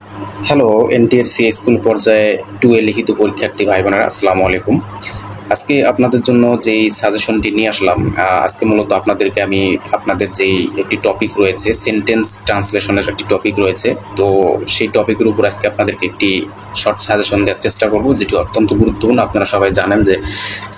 Hello, NTRC school পর্যায়ে 2 এ লিখিত পরীক্ষার্থী ভাই বোনেরা, আসসালামু আলাইকুম। আজকে আপনাদের জন্য যেই সাজেশনটি নিয়ে আসলাম, আজকে মূলত আপনাদেরকে আমি আপনাদের যেই একটি টপিক রয়েছে, সেন্টেন্স ট্রান্সলেশনের একটি টপিক রয়েছে। তো সেই টপিকের উপর আজকে আপনাদেরকে একটি শর্ট সাজেশন দেওয়ার চেষ্টা করব, যেটি অত্যন্ত গুরুত্বপূর্ণ। আপনারা সবাই জানেন যে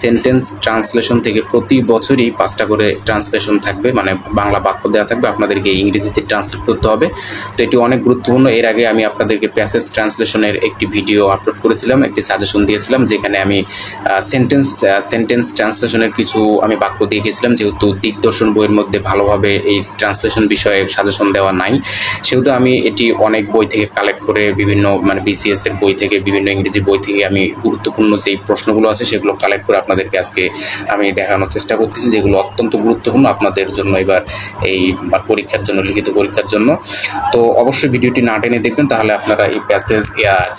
সেন্টেন্স ট্রান্সলেশন থেকে প্রতি বছরই 5টা করে ট্রান্সলেশন থাকবে, মানে বাংলা বাক্য দেওয়া থাকবে, আপনাদেরকে ইংরেজিতে ট্রান্সলেট করতে হবে। তো এটি অনেক গুরুত্বপূর্ণ। এর আগে আমি আপনাদেরকে প্যাসেজ ট্রান্সলেশনের একটি ভিডিও আপলোড করেছিলাম, একটি সাজেশন দিয়েছিলাম, যেখানে আমি সেন্টেন্স ট্রান্সলেশনের কিছু আমি বাক্য দিয়েছিলাম। যেহেতু দিগদর্শন বইয়ের মধ্যে ভালোভাবে এই ট্রান্সলেশন বিষয়ে সাজেশন দেওয়া নাই, সেহেতু আমি এটি অনেক বই থেকে কালেক্ট করে, বিভিন্ন মানে বিসিএস এর বই থেকে, বিভিন্ন ইংরেজি বই থেকে আমি গুরুত্বপূর্ণ যেই প্রশ্নগুলো আছে সেগুলো কালেক্ট করে আপনাদেরকে আজকে আমি দেখানোর চেষ্টা করতেছি, যেগুলো অত্যন্ত গুরুত্বপূর্ণ আপনাদের জন্য এবার এই পরীক্ষার জন্য, লিখিত পরীক্ষার জন্য। তো অবশ্যই ভিডিওটি না টেনে দেখবেন, তাহলে আপনারা এই প্যাসেজ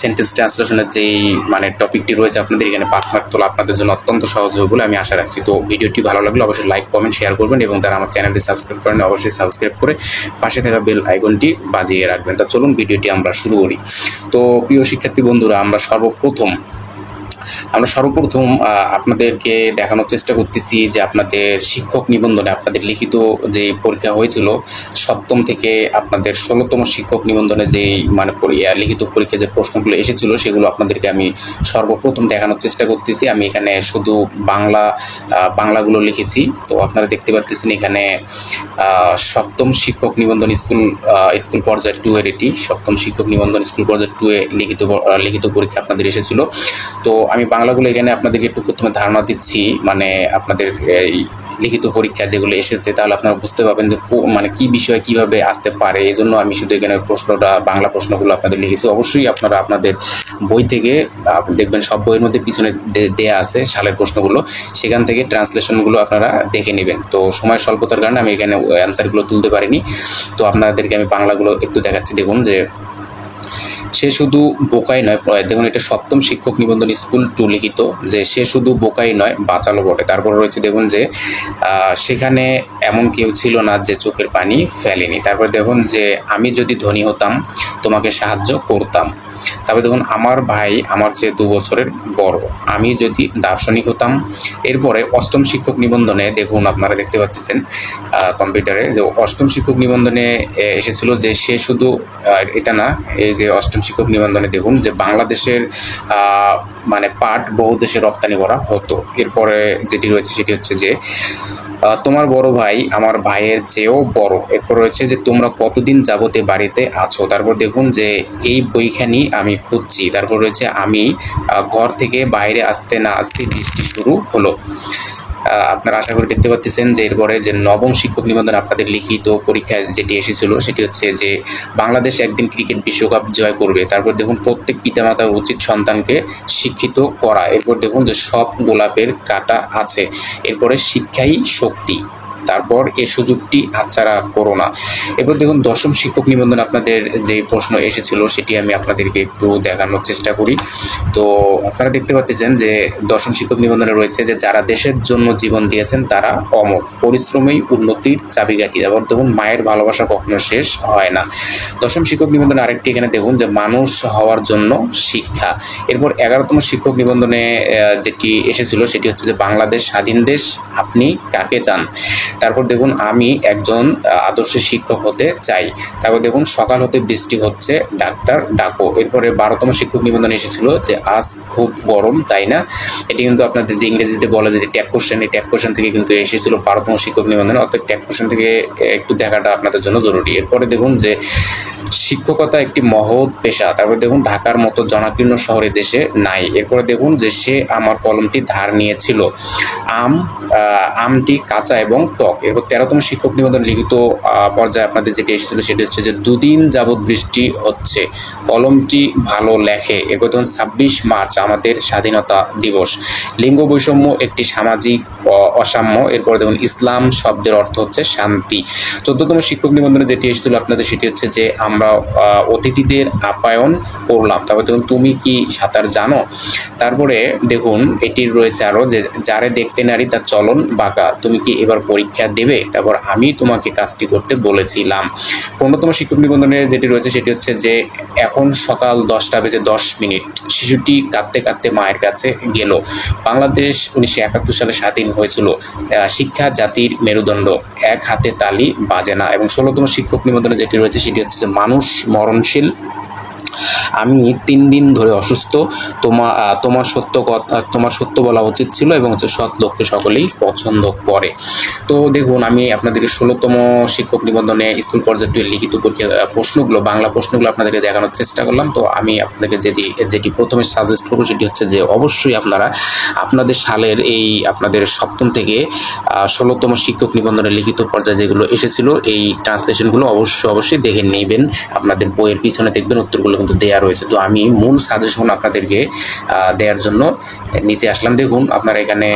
সেন্টেন্স ট্রান্সলেশনের যেই মানে টপিকটি রয়েছে আপনাদের এখানে 5 মার্ক তোলা আপনাদের জন্য অত্যন্ত সহজ হবে বলে আমি আশা রাখছি। তো ভিডিওটি ভালো লাগলে অবশ্যই লাইক, কমেন্ট, শেয়ার করবেন, এবং যারা আমার চ্যানেলটি সাবস্ক্রাইব করেন অবশ্যই সাবস্ক্রাইব করে পাশে থাকা বেল আইকনটি বাজিয়ে রাখবেন। তো চলুন ভিডিওটি আমরা শুরু করি। তো প্রিয় শিক্ষার্থী বন্ধুরা, আমরা সর্বপ্রথম আপনাদেরকে দেখানোর চেষ্টা করতেছি যে আপনাদের শিক্ষক নিবন্ধনে, আপনাদের লিখিত যে পরীক্ষা হয়েছিল 7ম থেকে আপনাদের 16তম শিক্ষক নিবন্ধনে যেই মানে লিখিত পরীক্ষা যে প্রশ্নগুলো এসেছিল সেগুলো আপনাদেরকে আমি সর্বপ্রথম দেখানোর চেষ্টা করতেছি। আমি এখানে শুধু বাংলাগুলো লিখেছি। তো আপনারা দেখতে পাচ্ছেন এখানে 7ম শিক্ষক নিবন্ধন স্কুল পর্যায়ে 2 এর এটি 7ম শিক্ষক নিবন্ধন স্কুল পর্যায়ে 2 এ লিখিত পরীক্ষা আপনাদের এসেছিল। তো আমি বাংলাগুলো এখানে আপনাদেরকে একটু প্রথমে ধারণা দিচ্ছি, মানে আপনাদের এই লিখিত পরীক্ষা যেগুলো এসেছে, তাহলে আপনারা বুঝতে পারবেন যে মানে কি বিষয় কিভাবে আসতে পারে। এই জন্য আমি শুধু এখানে বাংলা প্রশ্নগুলো আপনাদের লিখেছি। অবশ্যই আপনারা আপনাদের বই থেকে দেখবেন, সব বইয়ের মধ্যে পিছনে দেয়া আছে সালের প্রশ্নগুলো, সেখান থেকে ট্রান্সলেশনগুলো আপনারা দেখে নেবেন। তো সময় স্বল্পতার কারণে আমি এখানে অ্যান্সারগুলো তুলতে পারিনি। তো আপনাদেরকে আমি বাংলাগুলো একটু দেখাচ্ছি। দেখুন যে সে শুধু বোকাই নয়, দেখুন এটা 7ম শিক্ষক নিবন্ধন স্কুল 2 লিখিত, যে সে শুধু বোকাই নয় বাঁচালো বটে। তারপর রয়েছে দেখুন যে সেখানে এমন কেউ ছিল না যে চোখের পানি ফেলেনি। তারপর দেখুন যে আমি যদি ধনী হতাম তোমাকে সাহায্য করতাম। তারপর দেখুন আমার ভাই আমার চেয়ে 2 বছরের বড়, আমি যদি দার্শনিক হতাম। এরপরে 8ম শিক্ষক নিবন্ধনে দেখুন, আপনারা দেখতে পাচ্ছেন কম্পিউটারে যে 8ম শিক্ষক নিবন্ধনে এসেছিল যে সে শুধু এটা না, এই যে 8ম শিক্ষক নিবন্ধনে দেখুন যে বাংলাদেশের মানে পাট বহু দেশে রপ্তানি করা হতো। এরপরে যেটি রয়েছে সেটি হচ্ছে যে তোমার বড় ভাই আমার ভাইয়ের চেয়েও বড়। এরপর রয়েছে যে তোমরা কতদিন যাবতে বাড়িতে আছো। তারপর দেখুন যে এই বইখানি আমি খুঁজছি। তারপর রয়েছে আমি ঘর থেকে বাইরে আসতে না আসতে বৃষ্টি শুরু হলো। আপনারা আশা করি দেখতে পাচ্ছেন যে এরপরে যে 9ম শিক্ষক নিবন্ধন আপনাদের লিখিত পরীক্ষায় যেটি এসেছিল সেটি হচ্ছে যে বাংলাদেশ একদিন ক্রিকেট বিশ্বকাপ জয় করবে। তারপর দেখুন প্রত্যেক পিতামাতার উচিত সন্তানকে শিক্ষিত করা। এরপর দেখুন যে সব গোলাপের কাঁটা আছে। এরপরে শিক্ষাই শক্তি। তারপর এই সুযোগটি হাতছাড়া করো না। এরপর দেখুন 10ম শিক্ষক নিবন্ধন আপনাদের যে প্রশ্ন এসেছিল সেটি আমি আপনাদেরকে একটু দেখানোর চেষ্টা করি। তো আপনারা দেখতে পাচ্ছেন যে 10ম শিক্ষক নিবন্ধনে রয়েছে যে যারা দেশের জন্য জীবন দিয়েছেন তারা অমর, পরিশ্রমই উন্নতির চাবিকাঠি। তারপর দেখুন মায়ের ভালোবাসা কখনো শেষ হয় না। 10ম শিক্ষক নিবন্ধনে আরেকটি এখানে দেখুন যে মানুষ হওয়ার জন্য শিক্ষা। এরপর 11তম শিক্ষক নিবন্ধনে যেটি এসেছিল সেটি হচ্ছে যে বাংলাদেশ স্বাধীন দেশ, আপনি কাকে চান। তারপর দেখুন আমি একজন আদর্শ শিক্ষক হতে চাই। তারপর দেখুন সকাল হতে বৃষ্টি হচ্ছে, ডাক্তার ডাকো। এরপরে 12তম শিক্ষক নিবন্ধন এসেছিল যে আজ খুব গরম তাই না। এটি কিন্তু আপনাদের যে ইংরেজিতে বলা যায় ট্যাগ কোশ্চেন, এই ট্যাগ কোশ্চেন থেকে কিন্তু এসেছিল 12তম শিক্ষক নিবন্ধনে, অর্থাৎ ট্যাগ কোশ্চেন থেকে একটু দেখাটা আপনাদের জন্য জরুরি। এরপরে দেখুন যে শিক্ষকতা একটি মহৎ পেশা। তারপর দেখুন ঢাকার মতো জনাকীর্ণ শহরে দেশে নাই। এরপরে দেখুন যে সে আমার কলমটি ধার নিয়েছিল, আমটি কাঁচা এবং টক। এরপর 13তম শিক্ষক নিবন্ধন লিখিত পর্যায়ে আপনাদের যেটি এসেছিল সেটি হচ্ছে যে 2 দিন যাবৎ বৃষ্টি হচ্ছে, কলমটি ভালো লেখে। এরপর দেখুন 26 মার্চ আমাদের স্বাধীনতা দিবস, লিঙ্গ বৈষম্য একটি সামাজিক অসাম্য। এরপরে দেখুন ইসলাম শব্দের অর্থ হচ্ছে শান্তি। 14তম শিক্ষক নিবন্ধনে যেটি এসেছিল আপনাদের সেটি হচ্ছে যে আমরা অতিথিদের আপ্যায়ন করলাম। তারপর দেখুন তুমি কি সাঁতার জানো। তারপরে দেখুন এটির রয়েছে আরো যে যারে দেখতে নারী তার চলন বাঁকা, তুমি কি এবার পরীক্ষা পরীক্ষা দেবে, তারপর আমি তোমাকে কাজটি করতে বলেছিলাম। 15তম শিক্ষক নিবন্ধনে যেটি রয়েছে সেটি হচ্ছে যে এখন সকাল 10টা বেজে 10 মিনিট, শিশুটি কাঁদতে কাঁদতে মায়ের কাছে গেল। বাংলাদেশ 1971 সালে স্বাধীন হয়েছিল, শিক্ষা জাতির মেরুদণ্ড, এক হাতে তালি বাজে না। এবং 16তম শিক্ষক নিবন্ধনে যেটি রয়েছে সেটি হচ্ছে যে মানুষ মরণশীল, আমি 3 দিন ধরে অসুস্থ, তোমার সত্য বলা উচিত ছিল এবং হচ্ছে সৎ লোককে সকলেই পছন্দ করে। তো দেখুন, আমি আপনাদেরকে 16তম শিক্ষক নিবন্ধনে স্কুল পর্যায়ে লিখিত পরীক্ষা প্রশ্নগুলো, বাংলা প্রশ্নগুলো আপনাদেরকে দেখানোর চেষ্টা করলাম। তো আমি আপনাদেরকে যেটি প্রথমে সাজেস্ট করবো সেটি হচ্ছে যে অবশ্যই আপনারা আপনাদের সালের এই আপনাদের 7ম থেকে 16তম শিক্ষক নিবন্ধনের লিখিত পর্যায়ে যেগুলো এসেছিল এই ট্রান্সলেশনগুলো অবশ্যই দেখে নেবেন। আপনাদের বইয়ের পিছনে দেখবেন উত্তরগুলো কিন্তু দেওয়া রয়েছে। তো আমি মূল সাজেশন আপনাদেরকে দেওয়ার জন্য নিচে আসলাম। দেখুন, আপনারা এখানে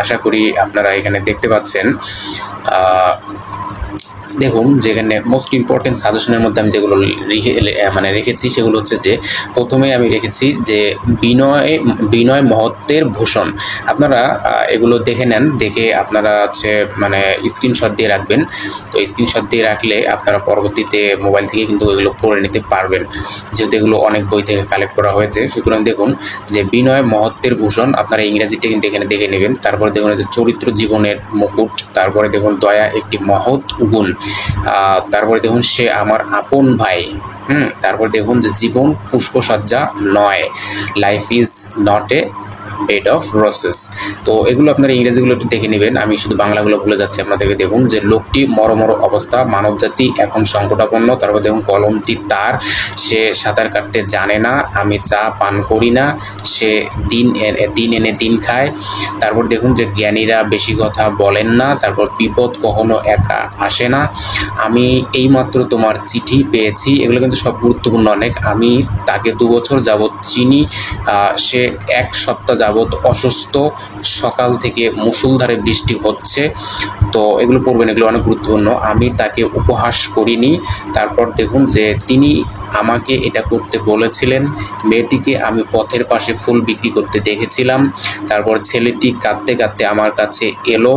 আশা করি আপনারা এখানে দেখতে পাচ্ছেন, দেখুন যেখানে মোস্ট ইম্পর্টেন্ট সাজেশনের মধ্যে আমি যেগুলো রেখেছি সেগুলো হচ্ছে যে প্রথমে আমি রেখেছি যে বিনয় মহত্বের ভূষণ। আপনারা এগুলো দেখে নেন, দেখে আপনারা হচ্ছে স্ক্রিনশট দিয়ে রাখবেন। তো স্ক্রিনশট দিয়ে রাখলে আপনারা পরবর্তীতে মোবাইল থেকে কিন্তু এগুলো পড়ে নিতে পারবেন, যেহেতু এগুলো অনেক বই থেকে কালেক্ট করা হয়েছে। সুতরাং দেখুন যে বিনয় মহত্বের ভূষণ, আপনারা ইংরেজিটা কিন্তু এখানে দেখে নেবেন। তারপরে দেখুন যে চরিত্র জীবনের মুকুট, তারপরে দেখুন দয়া একটি মহৎ গুণ, তারপরে দেখুন সে আমার আপন ভাই, তারপর দেখুন যে জীবন পুষ্পসজ্জা নয়, life is not a bed of roses. তো এগুলো আপনারা ইংরেজিগুলো একটু দেখে নেবেন, আমি শুধু বাংলাগুলো ভুলে যাচ্ছি আপনাদেরকে। দেখুন যে লোকটি মরমর অবস্থা, মানবজাতি এখন সংকটাপন্ন। তারপর দেখুন কলমটি তার, সে সাঁতার কাটতে জানে না, আমি চা পান করি না, সে দিন এনে দিন খায়। তারপর দেখুন যে জ্ঞানীরা বেশি কথা বলেন না। তারপর বিপদ কখনো একা আসে না, আমি এইমাত্র তোমার চিঠি পেয়েছি। এগুলো কিন্তু সব গুরুত্বপূর্ণ অনেক। আমি তাকে 2 বছর যাবৎ চিনি, সে 1 সপ্তাহ যাবৎ অসুস্থ, সকাল থেকে মুষলধারে বৃষ্টি হচ্ছে। তো এগুলো পড়বেন, এগুলো অনেক গুরুত্বপূর্ণ। আমি তাকে উপহাস করিনি। তারপর দেখুন যে তিনি আমাকে এটা করতে বলেছিলেন, মেয়েটিকে আমি পথের পাশে ফুল বিক্রি করতে দেখেছিলাম। তারপর ছেলেটি কাঁদতে কাঁদতে আমার কাছে এলো।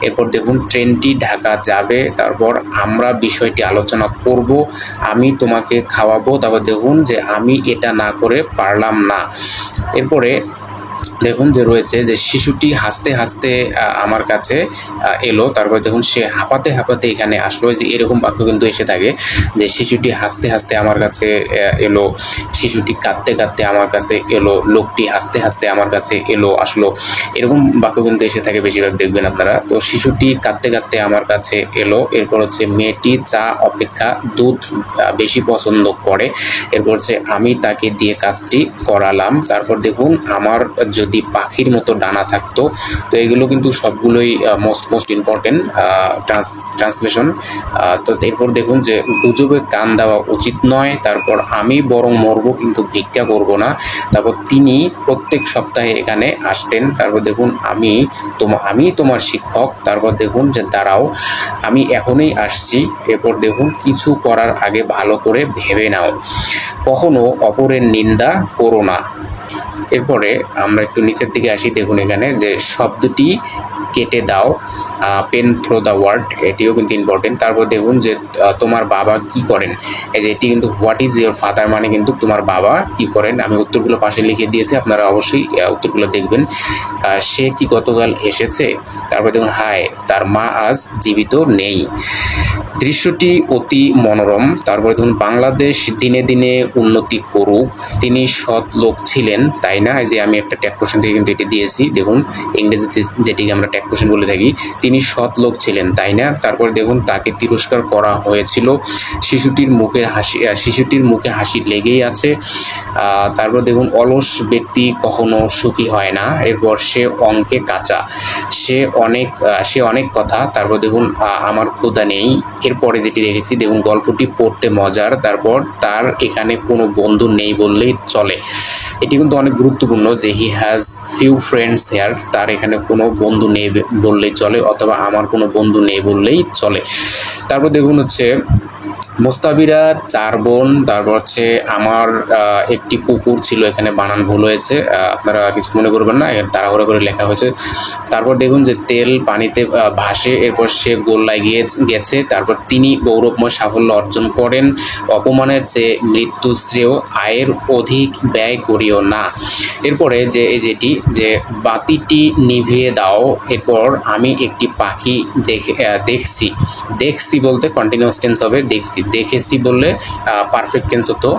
এরপর দেখুন ট্রেনটি ঢাকা যাবে, তারপর আমরা বিষয়টি আলোচনা করব, আমি তোমাকে খাওয়াবো। তারপর দেখুন যে আমি এটা না করে পারলাম না। এরপরে দেখুন যে রয়েছে যে শিশুটি হাসতে হাসতে আমার কাছে এলো। তারপর দেখুন সে হাঁপাতে হাঁপাতে এখানে আসলো। যে এরকম বাক্য কিন্তু এসে থাকে যে শিশুটি হাসতে হাসতে আমার কাছে এলো, শিশুটি কাঁদতে কাঁদতে আমার কাছে এলো, লোকটি হাসতে হাসতে আমার কাছে এলো আসলো, এরকম বাক্য কিন্তু এসে থাকে বেশিরভাগ, দেখবেন আপনারা। তো শিশুটি কাঁদতে কাঁদতে আমার কাছে এলো। এরপর হচ্ছে মেয়েটি চা অপেক্ষা দুধ বেশি পছন্দ করে। এরপর হচ্ছে আমি তাকে দিয়ে কাজটি করালাম। তারপর দেখুন আমার যদি পাখির মতো ডানা থাকতো। তো এগুলো কিন্তু সবগুলোই মোস্ট ইম্পর্টেন্ট ট্রান্সলেশন। তো এরপর দেখুন যে গুজবে কান দেওয়া উচিত নয়। তারপর আমি বরং মরবো কিন্তু ভিক্ষা করব না। তারপর তিনি প্রত্যেক সপ্তাহে এখানে আসতেন। তারপর দেখুন আমি তোমার শিক্ষক। তারপর দেখুন যে দাঁড়াও, আমি এখনই আসছি। এরপর দেখুন কিছু করার আগে ভালো করে ভেবে নাও, কখনো অপরের নিন্দা করো না। এরপরে আমরা একটু নিচের দিকে আসি। দেখুন এখানে যে শব্দটি কেটে দাও, পেন থ্রো দ্য ওয়ার্ড, এটিও কিন্তু ইম্পর্টেন্ট। তারপর দেখুন যে তোমার বাবা কি করেন, এই যে এটি কিন্তু হোয়াট ইজ ইয়োর ফাদার, মানে কিন্তু তোমার বাবা কি করেন। আমি উত্তরগুলো পাশে লিখে দিয়েছি, আপনারা অবশ্যই উত্তরগুলো দেখবেন। সে কি গতকাল এসেছে। তারপর দেখুন হায়, তার মা আজ জীবিত নেই। দৃশ্যটি অতি মনোরম। তারপরে দেখুন বাংলাদেশ দিনে দিনে উন্নতি করুক, তিনি সৎ লোক ছিলেন, তাই না। এই যে আমি একটা ট্যাগ কোশ্চেন থেকে কিন্তু এটি দিয়েছি, দেখুন ইংরেজিতে যেটিকে আমরা ট্যাগ কোশ্চেন বলে থাকি, তিনি সৎ লোক ছিলেন, তাই না। তারপরে দেখুন তাকে তিরস্কার করা হয়েছিল, শিশুটির মুখে হাসি লেগেই আছে। তারপর দেখুন অলস ব্যক্তি কখনো সুখী হয় না। এরপর সে অঙ্কে কাঁচা, সে অনেক কথা। তারপর দেখুন আমার ক্ষুধা নেই। এরপরে যেটি রেখেছি দেখুন গল্পটি পড়তে মজার। তারপর তার এখানে কোনো বন্ধু নেই বললেই চলে, এটি কিন্তু অনেক গুরুত্বপূর্ণ যে he has few friends here, তার এখানে কোনো বন্ধু নেই বললেই চলে, অথবা আমার কোনো বন্ধু নেই বললেই চলে। তারপর দেখুন হচ্ছে মোস্তাবিরা 4 বোন, তারপর হচ্ছে আমার একটি কুকুর ছিল, এখানে বানান ভুল হয়েছে, আপনারা কিছু মনে করবেন না, এর তাড়াহুড়ো করে লেখা হয়েছে। তারপর দেখুন যে তেল পানিতে ভাসে, এরপর সে গোল্লায় গেছে। তারপর তিনি গৌরবময় সাফল্য অর্জন করেন, অপমানের চেয়ে মৃত্যু শ্রেয়, আয়ের অধিক ব্যয় করিও না। এরপরে যে যেটি যে বাতিটি নিভিয়ে দাও। এরপর আমি একটি পাখি দেখছি বলতে কন্টিনিউয়াস টেন্স হবে, দেখেছি বললে পারফেক্ট টেন্স হতো,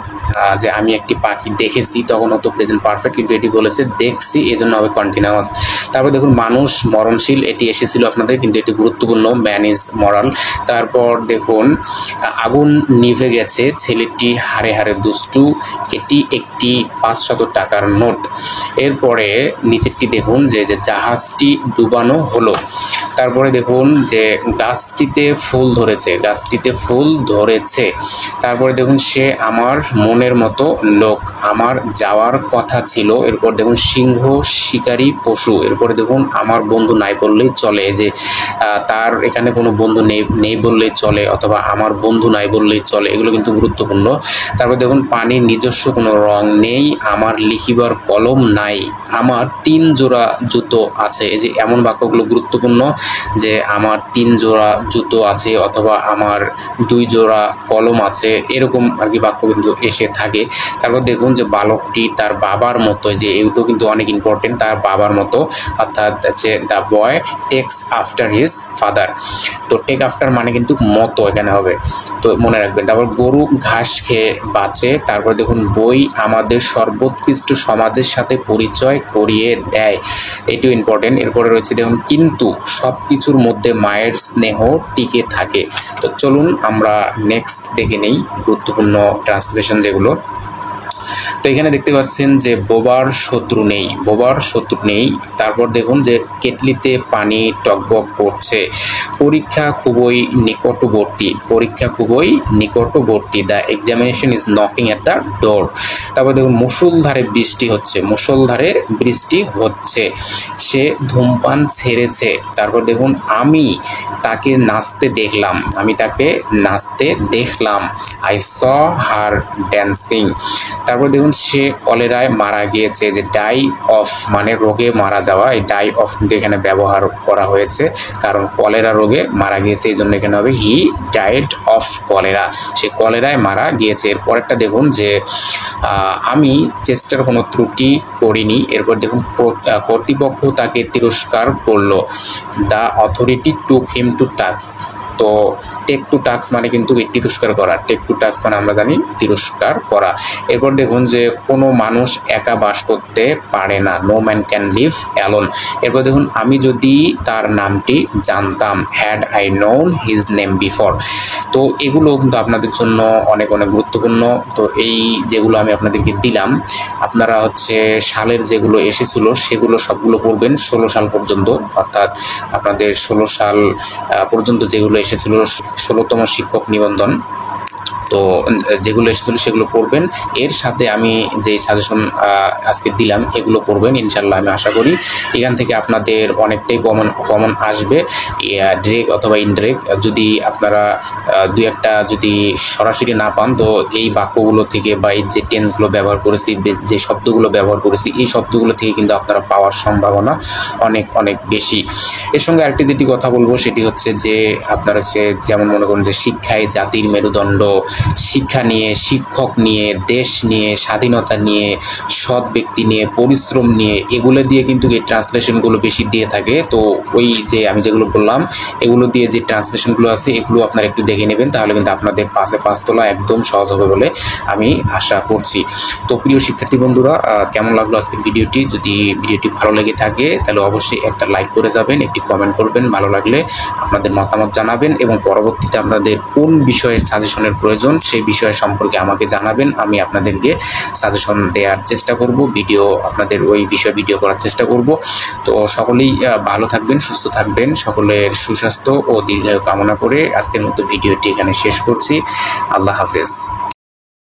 যে আমি একটি পাখি দেখেছি তখন হতো প্রেজেন্ট পারফেক্ট, কিন্তু এটি বলেছে দেখছি, এই জন্য হবে কন্টিনিউয়াস। তারপর দেখুন মানুষ মরণশীল, এটি এসেছিল আপনাদের, কিন্তু এটি গুরুত্বপূর্ণ, ম্যান ইজ মরাল। তারপর দেখুন আগুন নিভে গেছে, ছেলেটি হারে হারে দুষ্টু, এটি একটি 500 টাকার নোট। এরপরে নিচেরটি দেখুন যে জাহাজটি ডুবানো হলো। তারপরে দেখুন যে গাছটিতে ফুল ধরেছে। তারপরে দেখুন সে আমার মনের মতো লোক, আমার যাওয়ার কথা ছিল। এরপর দেখুন সিংহ শিকারী পশু। এরপরে দেখুন আমার বন্ধু নাই বললেই চলে, যে তার এখানে কোনো বন্ধু নেই বললেই চলে, অথবা আমার বন্ধু নাই বললেই চলে, এগুলো কিন্তু গুরুত্বপূর্ণ। তারপর দেখুন পানির নিজস্ব কোনো রং নেই, আমার লিখিবার কলম নাই, আমার 3 জোড়া জুতো আছে। এই যে এমন বাক্যগুলো গুরুত্বপূর্ণ, যে আমার 3 জোড়া জুতো আছে, অথবা আমার 2 জোড়া কলম আছে, এরকম আর কি বাক্য কিন্তু এসে থাকে। তারপর দেখুন যে বালকটি তার বাবার মতো, যে এগুলো কিন্তু অনেক ইম্পর্টেন্ট, তার বাবার মতো, অর্থাৎ যে the boy takes after his father. তো টেক আফটার মানে কিন্তু মতো এখানে হবে, তো মনে রাখবেন। তারপর গরু ঘাস খেয়ে বাঁচে। তারপর দেখুন বই আমাদের সর্বোৎকৃষ্ট সমাজের সাথে পরিচয় করিয়ে দেয়, এটিও ইম্পর্টেন্ট। এরপরে রয়েছে দেখুন কিন্তু সব কিছুর মধ্যে মায়ের স্নেহ টিকে থাকে। তো চলুন আমরা নেক্সট দেখে নেই গুরুত্বপূর্ণ ট্রান্সলেশন যেগুলো। তো এখানে দেখতে পাচ্ছেন যে বোবার শত্রু নেই। তারপর দেখুন যে কেটলিতে পানি টকবক করছে, পরীক্ষা খুবই নিকটবর্তী, the examination is knocking at the door. তারপর দেখুন মুষলধারে বৃষ্টি হচ্ছে, সে ধূমপান ছেড়েছে। তারপর দেখুন আমি তাকে নাচতে দেখলাম, আই স হার ড্যান্সিং। তারপর দেখুন সে কলেরায় মারা গিয়েছে, যে ডাই অফ মানে রোগে মারা যাওয়া, এই ডাই অফ কিন্তু এখানে ব্যবহার করা হয়েছে, কারণ কলেরা রোগে মারা গিয়েছে, এই জন্য এখানে হবে হি ডাইড অফ কলেরা, সে কলেরায় মারা গিয়েছে। এরপরেরটা দেখুন যে আমি চেষ্টার কোনো ত্রুটি করিনি। এরপর দেখুন কর্তৃপক্ষ তাকে তিরস্কার করলো, the authority took him to task. তো টেক টু টাস্ক মানে কিন্তু তিরস্কার করা, টেক টু টাস্ক মানে আমরা জানি তিরস্কার করা। এরপর দেখুন যে কোনো মানুষ একা বাস করতে পারে না, no man can live alone. এরপর দেখুন আমি যদি তার নামটি জানতাম, had I known his name before. তো এগুলো কিন্তু আপনাদের জন্য অনেক গুরুত্বপূর্ণ। তো এই যেগুলো আমি আপনাদেরকে দিলাম, আপনারা হচ্ছে সালের যেগুলো এসেছিল সেগুলো সবগুলো পড়বেন 16 সাল পর্যন্ত, অর্থাৎ আপনাদের 16 সাল পর্যন্ত যেগুলো এসেছিল 16তম শিক্ষক নিবন্ধন, তো যেগুলো এসেছিল সেগুলো পড়বেন। এর সাথে আমি যে সাজেশন আজকে দিলাম এগুলো পড়বেন ইনশাল্লাহ, আমি আশা করি এখান থেকে আপনাদের অনেকটাই কমন আসবে, ডিরেক্ট অথবা ইনডিরেক্ট। যদি আপনারা 2-1টা যদি সরাসরি না পান, তো এই বাক্যগুলো থেকে বা এই যে টেন্সগুলো ব্যবহার করেছি, যে শব্দগুলো ব্যবহার করেছি, এই শব্দগুলো থেকে কিন্তু আপনারা পাওয়ার সম্ভাবনা অনেক বেশি। এর সঙ্গে আরেকটি যেটি কথা বলবো সেটি হচ্ছে যে আপনারা হচ্ছে যেমন মনে করুন যে শিক্ষায় জাতির মেরুদণ্ড, শিক্ষা নিয়ে, শিক্ষক নিয়ে, দেশ নিয়ে, স্বাধীনতা নিয়ে, সৎ ব্যক্তি নিয়ে, পরিশ্রম নিয়ে, এগুলো দিয়ে কিন্তু এই ট্রান্সলেশনগুলো বেশি দিয়ে থাকে। তো ওই যে আমি যেগুলো বললাম এগুলো দিয়ে যে ট্রান্সলেশনগুলো আছে এগুলো আপনারা একটু দেখে নেবেন, তাহলে কিন্তু আপনাদের 5 তোলা একদম সহজ হবে বলে আমি আশা করছি। তো প্রিয় শিক্ষার্থী বন্ধুরা, কেমন লাগলো আজকের ভিডিওটি? যদি ভিডিওটি ভালো লেগে থাকে তাহলে অবশ্যই একটা লাইক করে যাবেন, একটি কমেন্ট করবেন, ভালো লাগলে আপনাদের মতামত জানাবেন, এবং পরবর্তীতে আপনাদের কোন বিষয়ের সাজেশনের প্রয়োজন সেই বিষয় সম্পর্কে আমাকে জানাবেন। আমি আপনাদেরকে সাজেশন দেওয়ার চেষ্টা করব, আপনাদের ওই বিষয়ে ভিডিও করার চেষ্টা করব। তো সকলেই ভালো থাকবেন, সুস্থ থাকবেন, সকলের সুস্বাস্থ্য ও দীর্ঘায়ু কামনা করে আজকের মতো ভিডিওটি এখানে শেষ করছি। আল্লাহ হাফেজ।